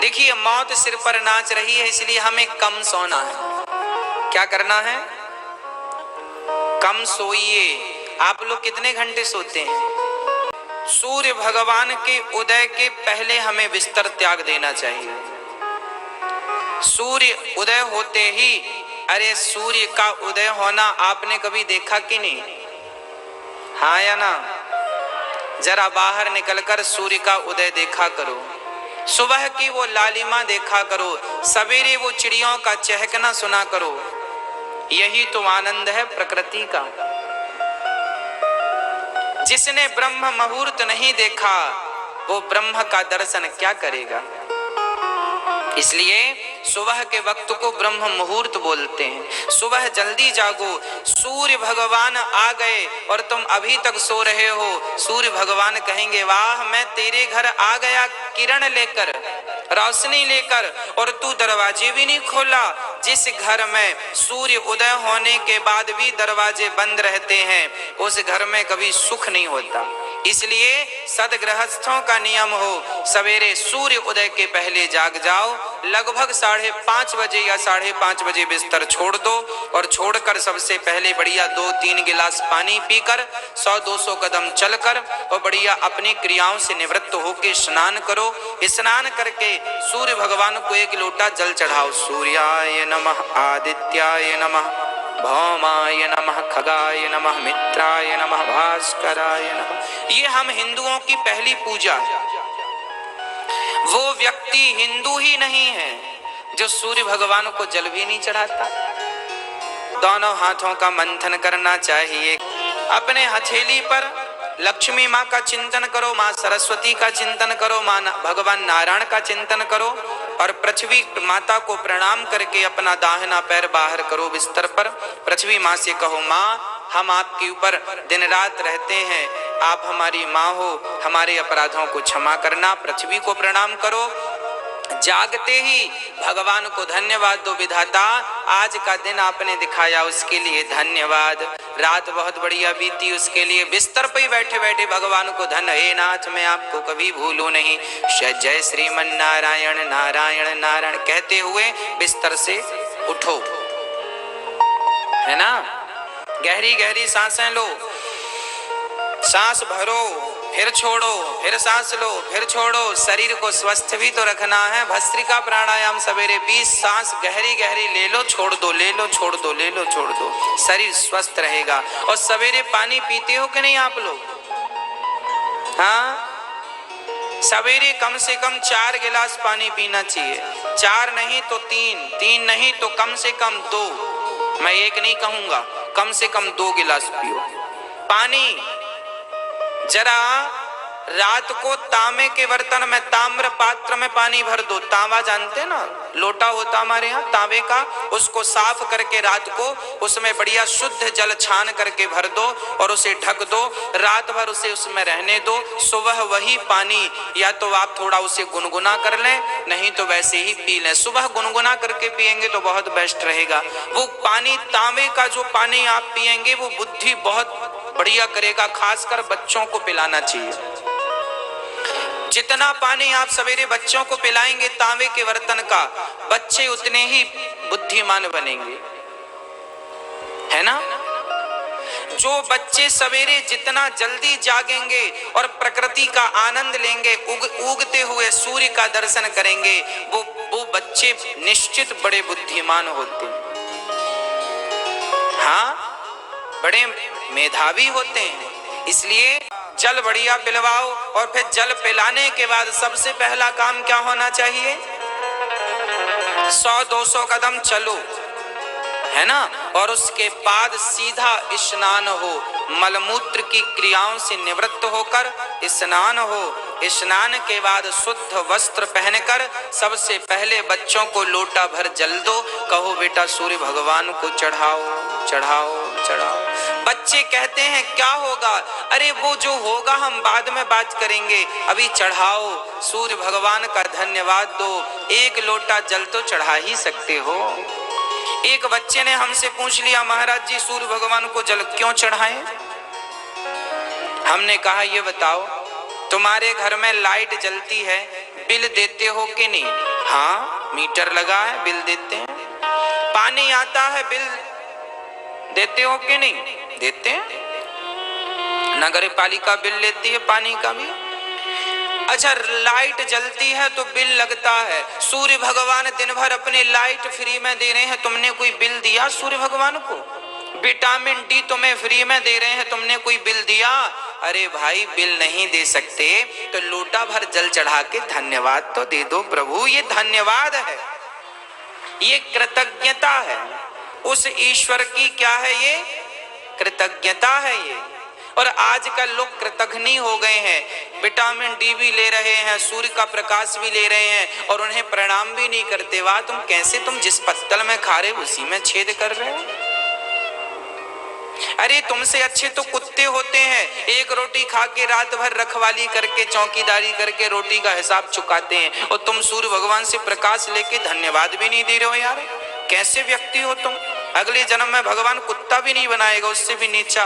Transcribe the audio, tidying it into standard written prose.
देखिए मौत सिर पर नाच रही है, इसलिए हमें कम सोना है। क्या करना है? कम सोइए। आप लोग कितने घंटे सोते हैं? सूर्य भगवान के उदय के पहले हमें बिस्तर त्याग देना चाहिए। सूर्य उदय होते ही, अरे सूर्य का उदय होना आपने कभी देखा कि नहीं? हाँ या ना? जरा बाहर निकलकर सूर्य का उदय देखा करो, सुबह की वो लालिमा देखा करो, सवेरे वो चिड़ियों का चहकना सुना करो। यही तो आनंद है प्रकृति का। जिसने ब्रह्म मुहूर्त नहीं देखा वो ब्रह्म का दर्शन क्या करेगा? इसलिए सुबह के वक्त को ब्रह्म मुहूर्त बोलते हैं। सुबह जल्दी जागो। सूर्य भगवान आ गए और तुम अभी तक सो रहे हो। सूर्य भगवान कहेंगे, वाह मैं तेरे घर आ गया किरण लेकर, रोशनी लेकर, और तू दरवाजे भी नहीं खोला। जिस घर में सूर्य उदय होने के बाद भी दरवाजे बंद रहते हैं, उस घर में कभी सुख नहीं होता। इसलिए सदगृहस्थों का नियम हो, सवेरे सूर्य उदय के पहले जाग जाओ। लगभग 5:30 बजे या 5:30 बजे बिस्तर छोड़ दो, और छोड़कर सबसे पहले बढ़िया 2-3 गिलास पानी पीकर 100-200 कदम चलकर और बढ़िया अपनी क्रियाओं से निवृत्त होकर स्नान करो। स्नान करके सूर्य भगवान को 1 लोटा जल चढ़ाओ। सूर्याय नमः, आदित्याय नमः, भौमाय नमः, खगाय नमः, मित्राय नमः, भास्कराय नमः। ये हम हिंदुओं की पहली पूजा है। वो व्यक्ति हिंदू ही नहीं है जो सूर्य भगवान को जल भी नहीं चढ़ाता। दोनों हाथों का मंथन करना चाहिए। अपने हथेली पर लक्ष्मी माँ का चिंतन करो, माँ सरस्वती का चिंतन करो, माँ भगवान नारायण का चिंतन करो, और पृथ्वी माता को प्रणाम करके अपना दाहिना पैर बाहर करो बिस्तर पर। पृथ्वी माँ से कहो, माँ हम आपके ऊपर दिन रात रहते हैं, आप हमारी माँ हो, हमारे अपराधों को क्षमा करना। पृथ्वी को प्रणाम करो। जागते ही भगवान को धन्यवाद दो, विधाता आज का दिन आपने दिखाया उसके लिए धन्यवाद। रात बहुत बढ़िया बीती उसके लिए। बिस्तर पे बैठे बैठे भगवान को धन्य, हे नाथ मैं आपको कभी भूलूं नहीं, जय श्रीमन नारायण नारायण नारायण कहते हुए बिस्तर से उठो, है ना। गहरी गहरी सांसें लो, सांस भरो, फिर छोड़ो, फिर सांस लो, फिर छोड़ो। शरीर को स्वस्थ भी तो रखना है। भस्त्रिका प्राणायाम सवेरे 20 सांस गहरी गहरी ले लो, छोड़ दो, ले लो, छोड़ दो, ले लो, छोड़ दो, शरीर स्वस्थ रहेगा। और सवेरे पानी पीते हो कि नहीं आप लोग? हाँ, सवेरे कम से कम 4 गिलास पानी पीना चाहिए। 4 नहीं तो 3, 3 नहीं तो कम से कम 2, मैं 1 नहीं कहूंगा, कम से कम 2 गिलास पियो पानी। जरा रात को तांबे के बर्तन में, ताम्र पात्र में पानी भर दो। तांबा जानते ना, लोटा होता हमारे यहाँ तांबे का, उसको साफ करके रात को उसमें बढ़िया शुद्ध जल छान करके भर दो और उसे ढक दो। रात भर उसे उसमें रहने दो। सुबह वही पानी या तो आप थोड़ा उसे गुनगुना कर लें, नहीं तो वैसे ही पी लें। सुबह गुनगुना करके पिएंगे तो बहुत बेस्ट रहेगा। वो पानी, तांबे का जो पानी आप पिएंगे वो बुद्धि बहुत बढ़िया करेगा। खासकर बच्चों को पिलाना चाहिए। जितना पानी आप सवेरे बच्चों को पिलाएंगे तांबे के बर्तन का, बच्चे उतने ही बुद्धिमान बनेंगे, है ना। जो बच्चे सवेरे जितना जल्दी जागेंगे और प्रकृति का आनंद लेंगे, उगते हुए सूर्य का दर्शन करेंगे, वो बच्चे निश्चित बड़े बुद्धिमान होते हैं। हाँ, बड़े मेधावी होते हैं। इसलिए जल बढ़िया पिलवाओ, और फिर जल पिलाने के बाद सबसे पहला काम क्या होना चाहिए? 100-200 कदम चलो, है ना। और उसके बाद सीधा स्नान हो, मलमूत्र की क्रियाओं से निवृत्त होकर स्नान हो। स्नान के बाद शुद्ध वस्त्र पहनकर सबसे पहले बच्चों को लोटा भर जल दो। कहो बेटा सूर्य भगवान को चढ़ाओ, चढ़ाओ, चढ़ाओ। बच्चे कहते हैं क्या होगा? अरे वो जो होगा हम बाद में बात करेंगे, अभी चढ़ाओ, सूर्य भगवान का धन्यवाद दो। 1 लोटा जल तो चढ़ा ही सकते हो। एक बच्चे ने हमसे पूछ लिया, महाराज जी सूर्य भगवान को जल क्यों चढ़ाएं? हमने कहा ये बताओ, तुम्हारे घर में लाइट जलती है, बिल देते हो कि नहीं? हाँ, मीटर लगा है, बिल देते हैं। पानी आता है, बिल देते हो कि नहीं? देते हैं। नगर पालिका बिल लेती है पानी का भी। अच्छा, लाइट जलती है तो बिल लगता है। सूर्य भगवान दिन भर अपनी लाइट फ्री में दे रहे हैं, तुमने कोई बिल दिया सूर्य भगवान को? विटामिन डी तुम्हें फ्री में दे रहे हैं, तुमने कोई बिल दिया? अरे भाई, बिल नहीं दे सकते तो लोटा भर जल चढ़ा के धन्यवाद तो दे दो प्रभु। ये धन्यवाद है, ये कृतज्ञता है उस ईश्वर की। क्या है ये? कृतज्ञता है ये। और आजकल लोग कृतघ्नी हो गए हैं, विटामिन डी भी ले रहे हैं, सूर्य का प्रकाश भी ले रहे हैं और उन्हें प्रणाम भी नहीं करते। वाह, तुम कैसे, तुम जिस पत्तल में खा रहे उसी में छेद कर रहे हो। अरे तुमसे अच्छे तो कुत्ते होते हैं, एक रोटी खा के रात भर रखवाली करके चौकीदारी करके रोटी का हिसाब चुकाते हैं, और तुम सूर्य भगवान से प्रकाश लेके धन्यवाद भी नहीं दे रहे हो। यार कैसे व्यक्ति हो तुम? अगले जन्म में भगवान कुत्ता भी नहीं बनाएगा, उससे भी नीचा।